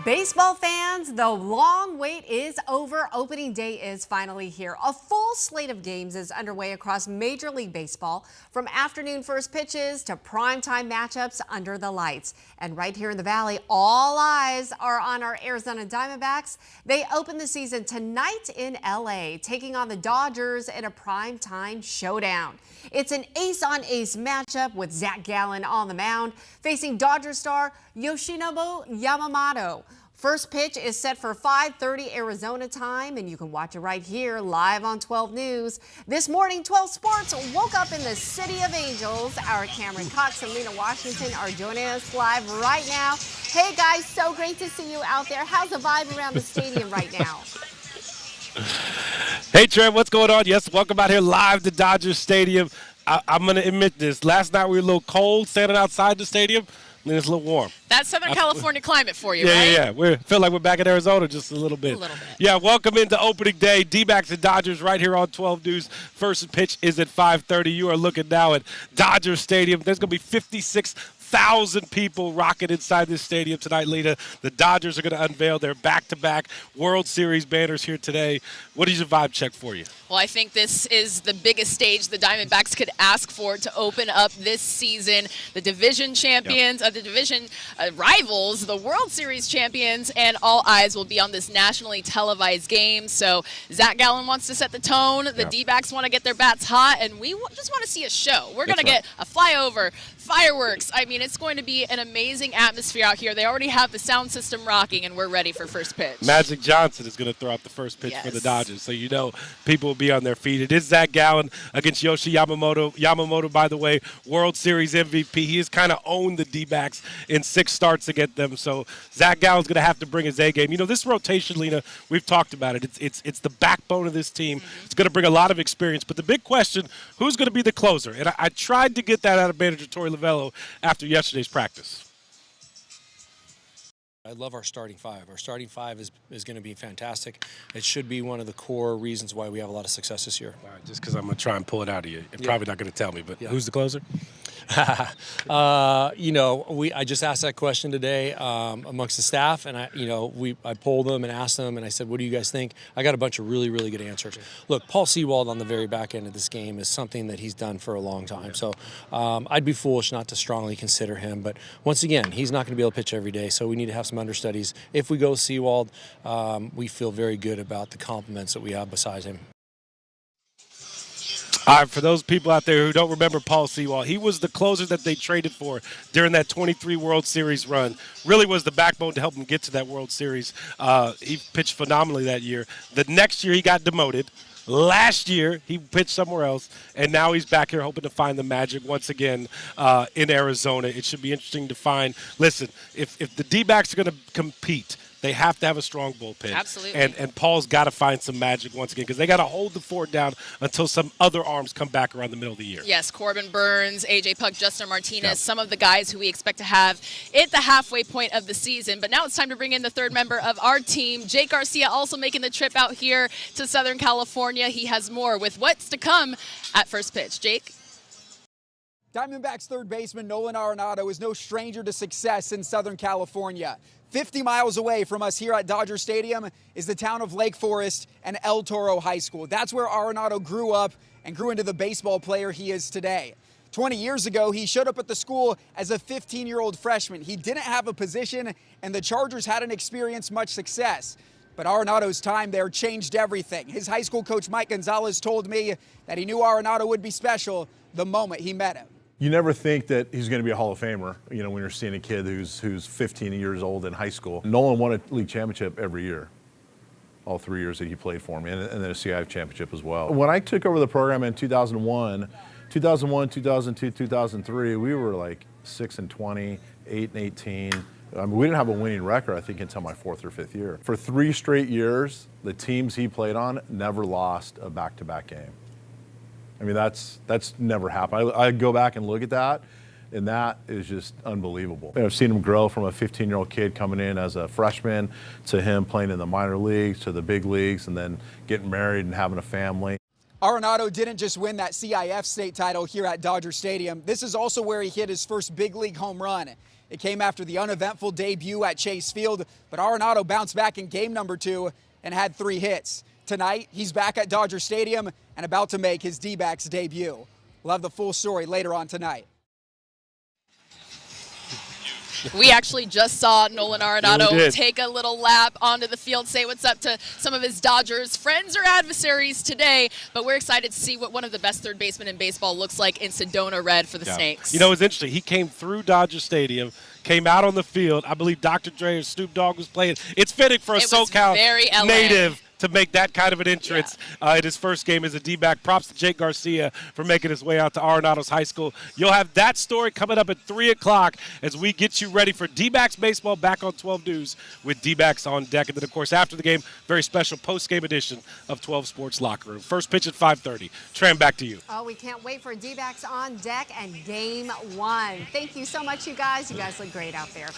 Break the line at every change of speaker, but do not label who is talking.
Baseball fans, the long wait is over. Opening day is finally here. A full slate of games is underway across Major League Baseball, from afternoon first pitches to primetime matchups under the lights. And right here in the Valley, all eyes are on our Arizona Diamondbacks. They open the season tonight in LA, taking on the Dodgers in a primetime showdown. It's an ace-on-ace matchup with Zach Gallen on the mound, facing Dodger star Yoshinobu Yamamoto. First pitch is set for 5:30 Arizona time, and you can watch it right here live on 12 News. This morning, 12 Sports woke up in the City of Angels. Our Cameron Cox and Lena Washington are joining us live right now. Hey guys, so great to see you out there. How's the vibe around the stadium right now?
Hey Trev, what's going on? Yes, welcome out here live to Dodger Stadium. I'm going to admit this. Last night we were a little cold standing outside the stadium. And it's a little warm.
That's Southern California climate for you,
right?
Yeah.
We feel like we're back in Arizona just a little bit. Yeah, welcome into opening day. D-backs and Dodgers right here on 12 News. First pitch is at 5:30. You are looking now at Dodger Stadium. There's going to be 56,000 people rocking inside this stadium tonight, Lita. The Dodgers are going to unveil their back-to-back World Series banners here today. What is your vibe check for you?
Well, I think this is the biggest stage the Diamondbacks could ask for to open up this season. The division champions, the division rivals, the World Series champions, and all eyes will be on this nationally televised game. So Zach Gallen wants to set the tone. The D-backs want to get their bats hot, and we just want to see a show. We're going to get a flyover, fireworks. I mean, it's going to be an amazing atmosphere out here. They already have the sound system rocking, and we're ready for first pitch.
Magic Johnson is going to throw out the first pitch for the Dodgers, so you know people will be on their feet. It is Zach Gallen against Yoshi Yamamoto. Yamamoto, by the way, World Series MVP. He has kind of owned the D-backs in 6 starts against them, so Zach Gallen's going to have to bring his A game. You know, this rotation, Lena, we've talked about it. It's the backbone of this team. It's going to bring a lot of experience, but the big question, who's going to be the closer? And I tried to get that out of manager Torey Lovello after yesterday's practice.
I love our starting five. Our starting five is going to be fantastic. It should be one of the core reasons why we have a lot of success this year.
All right, just because I'm going to try and pull it out of you. You're probably not going to tell me, but who's the closer?
You know, I just asked that question today amongst the staff, and I polled them and asked them, and I said, what do you guys think? I got a bunch of really, really good answers. Look, Paul Sewald on the very back end of this game is something that he's done for a long time. So I'd be foolish not to strongly consider him. But once again, he's not going to be able to pitch every day, so we need to have some understudies. If we go with Sewald, we feel very good about the compliments that we have beside him.
All right, for those people out there who don't remember Paul Sewald, he was the closer that they traded for during that 23 World Series run. Really was the backbone to help him get to that World Series. He pitched phenomenally that year. The next year he got demoted. Last year he pitched somewhere else, and now he's back here hoping to find the magic once again in Arizona. It should be interesting to find. Listen, if the D-backs are going to compete, they have to have a strong bullpen.
Absolutely.
And Paul's got to find some magic once again because they got to hold the fort down until some other arms come back around the middle of the year.
Yes, Corbin Burns, A.J. Puck, Justin Martinez, some of the guys who we expect to have at the halfway point of the season. But now it's time to bring in the third member of our team, Jake Garcia, also making the trip out here to Southern California. He has more with what's to come at first pitch. Jake?
Diamondbacks third baseman Nolan Arenado is no stranger to success in Southern California. 50 miles away from us here at Dodger Stadium is the town of Lake Forest and El Toro High School. That's where Arenado grew up and grew into the baseball player he is today. 20 years ago, he showed up at the school as a 15-year-old freshman. He didn't have a position, and the Chargers hadn't experienced much success. But Arenado's time there changed everything. His high school coach, Mike Gonzalez, told me that he knew Arenado would be special the moment he met him.
You never think that he's going to be a Hall of Famer, you know, when you're seeing a kid who's 15 years old in high school. Nolan won a league championship every year, all 3 years that he played for me, and then a CIF championship as well. When I took over the program in 2001, 2002, 2003, we were like 6-20, 8-18. I mean, we didn't have a winning record, I think, until my 4th or 5th year. For 3 straight years, the teams he played on never lost a back-to-back game. I mean, that's never happened. I go back and look at that, and that is just unbelievable. I've seen him grow from a 15-year-old kid coming in as a freshman to him playing in the minor leagues, to the big leagues, and then getting married and having a family.
Arenado didn't just win that CIF state title here at Dodger Stadium. This is also where he hit his first big league home run. It came after the uneventful debut at Chase Field, but Arenado bounced back in game number 2 and had 3 hits. Tonight, he's back at Dodger Stadium and about to make his D-backs debut. We'll have the full story later on tonight.
We actually just saw Nolan Arenado
Yeah,
take a little lap onto the field, say what's up to some of his Dodgers friends or adversaries today. But we're excited to see what one of the best third basemen in baseball looks like in Sedona red for the Snakes.
You know, it's interesting. He came through Dodger Stadium, came out on the field. I believe Dr. Dre or Snoop Dogg was playing. It's fitting for a SoCal
very LA.
native to make that kind of an entrance in his first game as a D-back. Props to Jake Garcia for making his way out to Arenado's high school. You'll have that story coming up at 3 o'clock as we get you ready for D-backs baseball back on 12 News with D-backs on deck. And then, of course, after the game, very special post-game edition of 12 Sports Locker Room. First pitch at 5:30. Tram, back to you.
Oh, we can't wait for D-backs on deck and game 1. Thank you so much, you guys. You guys look great out there.